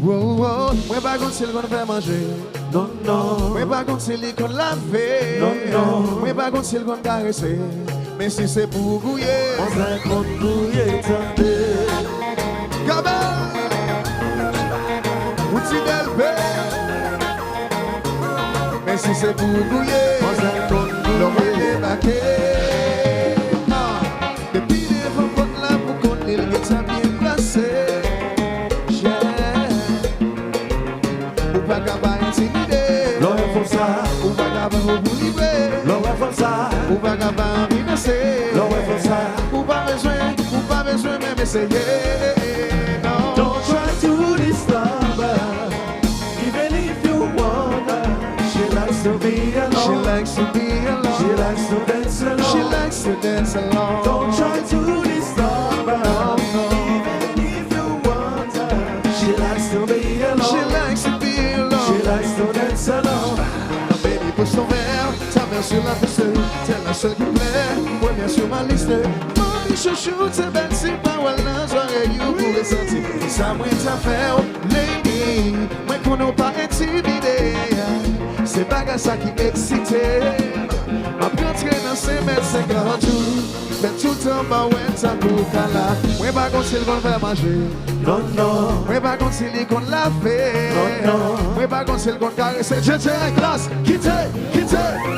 Wow, wow. Moi pas contre c'est le qu'on fait manger. Non, non. Moi pas contre c'est le qu'on laver. Non, non. Moi pas contre c'est le qu'on caresser. Mais si c'est pour gouiller, On s'est contre bouillé, tendez. Gabin, outil d'elpé. Mais si c'est pour gouiller, On s'est contre l'homme bouillé. est débarqué. Depuis des fois qu'on l'a pour qu'on ait le guet bien placé. Ou pas capable d'intimider. L'homme font ça. Ou pas capable de vous livrer. L'homme font ça. Ou pas capable de menacer. L'homme font ça. Ou pas besoin même essayer. Non. Don't try to disturb her. Even if you want her. She likes to be alone. She likes to be alone. She likes to dance alone. She likes to dance alone. Don't try to disturb her. Even if you want her. She likes to be alone. She likes to be alone. She likes to dance alone. Baby, pousse ton verre, ta main sur la vaisselle. T'es la seule qui plaît, première sur ma liste. Mami chouchou, t'es belle, c'est pas ou dans soirée, you pourrais sentir. Ça moi t'a fait, oh, lady. Moi qu'on n'a pas intimidé. C'est pas qu'à ça qui excité. Ma rentré dans ces mètres 50 jours. Mais tout en bas, ouais, ça pour là. Moi pas qu'on sait qu'on va manger. Non, non. Moi pas qu'on sait qu'on l'a fait. Non, non. Moi pas qu'on sait qu'on caresse. Je tiens classe. Quittez,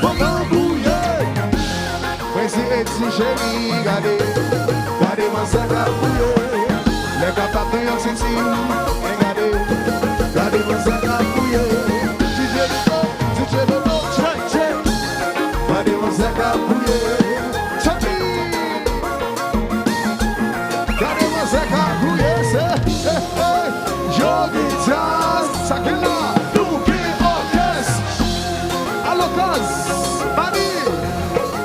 faut m'embrouiller. Moi si chérie, regardez. Regardez-moi ça qu'a bouillé. Les capables de yon sexy. Regardez. Regardez-moi ça qu'a bouillé. Check, check. Regardez-moi ça qu'a bouillé. Regardez-moi ça qu'a bouillé. Yo guitar, ça qui là. Nous qui orchestre. À l'occasion. Mani.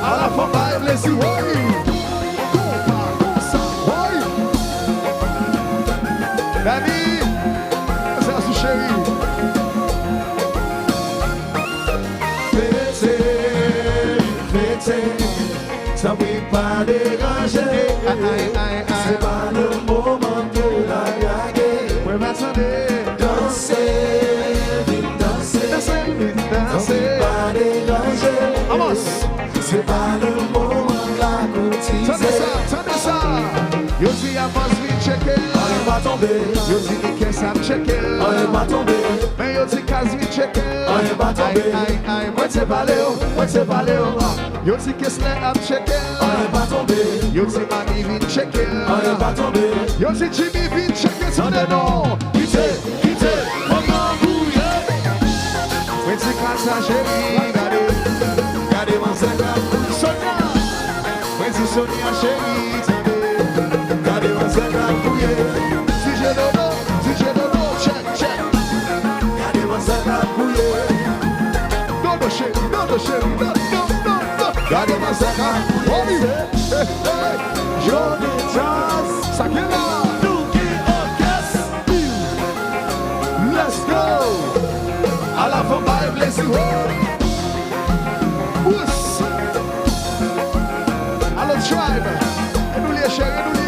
À la fin, bye, bless you. Dani, c'est la chérie. Fêtez, ça ne peut pas déranger. C'est pas le moment de la gaguer. Ouais, m'attendez. Danser, vite danser. Danser. Pas déranger. Vamos. C'est pas le moment de la courtiser. Tenez ça. Yo dis avance vite checker. On est pas tombé. Yo dis les caisses à checker. On est pas tombé. Mais yo dis casse vite checker. On est pas tombé. Moi c'est pas Léo. Yo dis caisse à checker. On est pas tombé. Yo dis Mani vite checker. On est pas tombé. Yo dis Jimmy vite checker. Tenez non. Quittez, on m'embrouille. Oui c'est casse à chérie. Regardez-moi ça. Sonia. Oui c'est Sonia chérie. Regardez-moi ça qu'a bouillé. Si j'ai de l'eau, check. Regardez-moi ça qu'a bouillé. Non, chérie, non. Regardez-moi ça qu'a bouillé. Johnny Jazz, ça qui est là. Nous qui orchestre. Let's go. À la fin, bye, bless you. Ouss. Allo tribe. Et nous liés, chérie, et nous liés.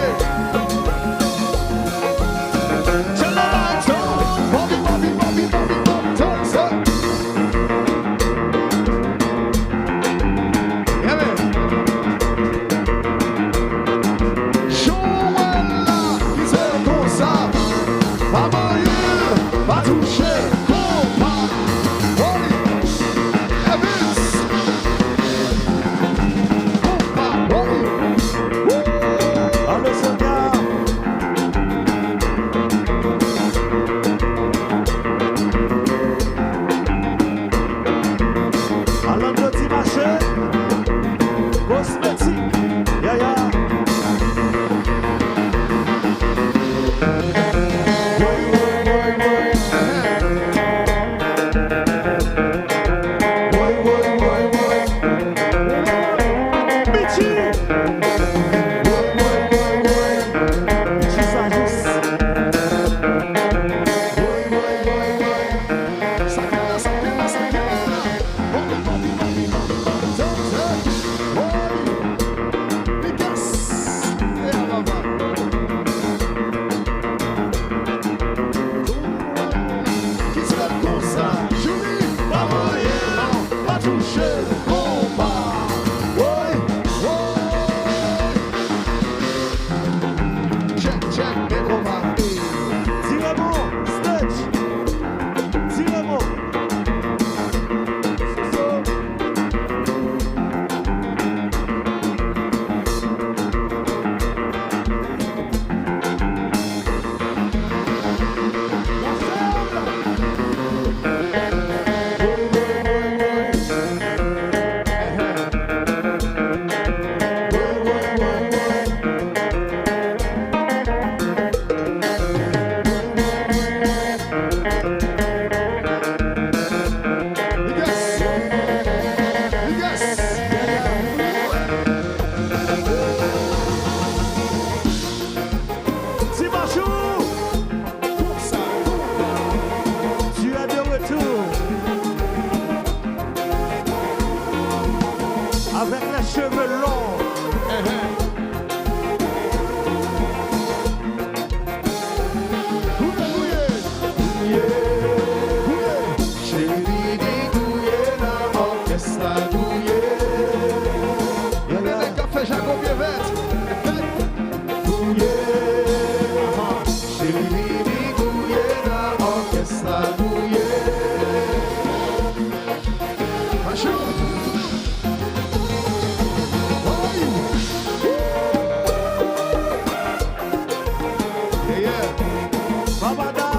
Abada.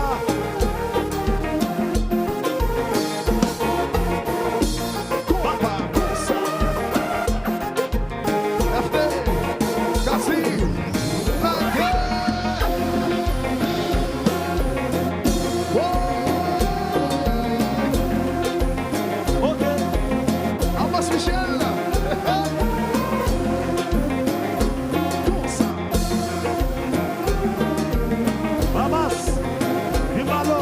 Papa, Kosa. FD, Kassi, Lake. Ok. Abbas Michel. Kosa. Abbas. Imalo.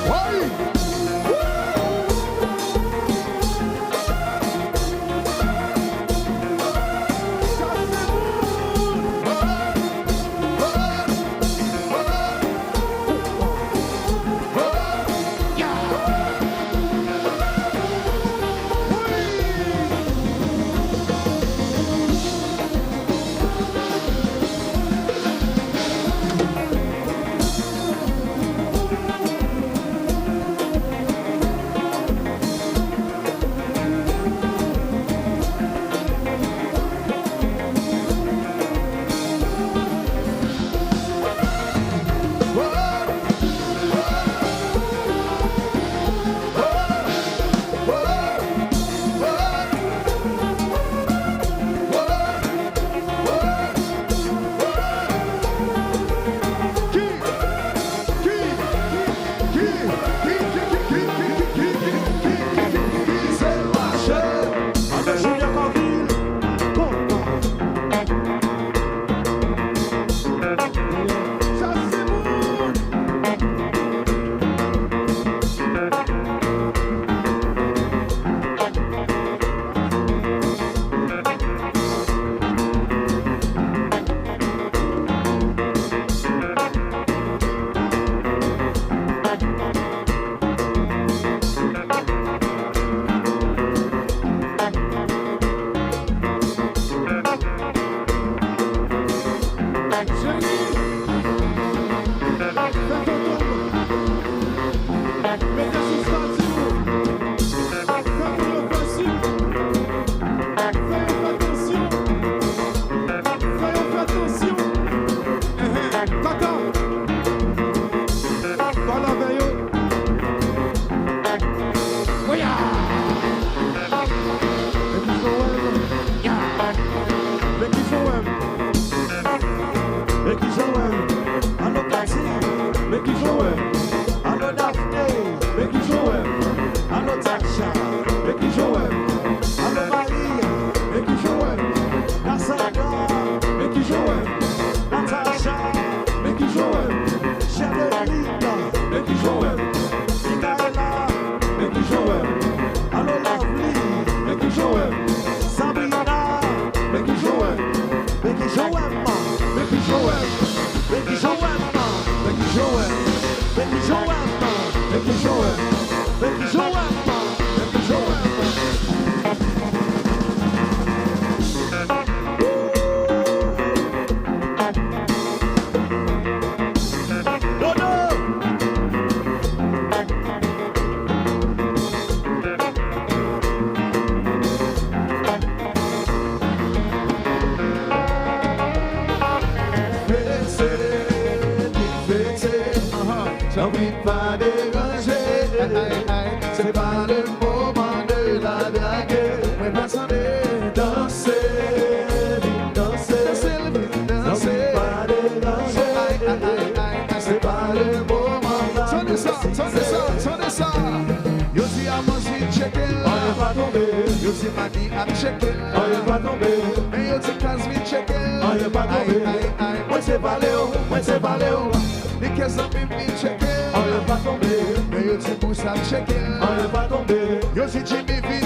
Oi. Avec Julien Corville. Content. Ça c'est bon. Envie de pas déranger, c'est pas le moment de la draguer. Mais personne n'est danser, danser, danser, pas déranger, c'est pas le moment. Sonnez ça, sonnez ça, sonnez ça. Yo si à manger chicken, on est pas tombé. Yo si mani à chicken, on est pas tombé. Mais yo si casmi chicken, on est pas tombé. Moi c'est paléo, moi c'est paléo. Les caisses à mimi chicken, on est pas tombé. Mais yo si mousse à chicken, on est pas tombé. Yo si Jimmy V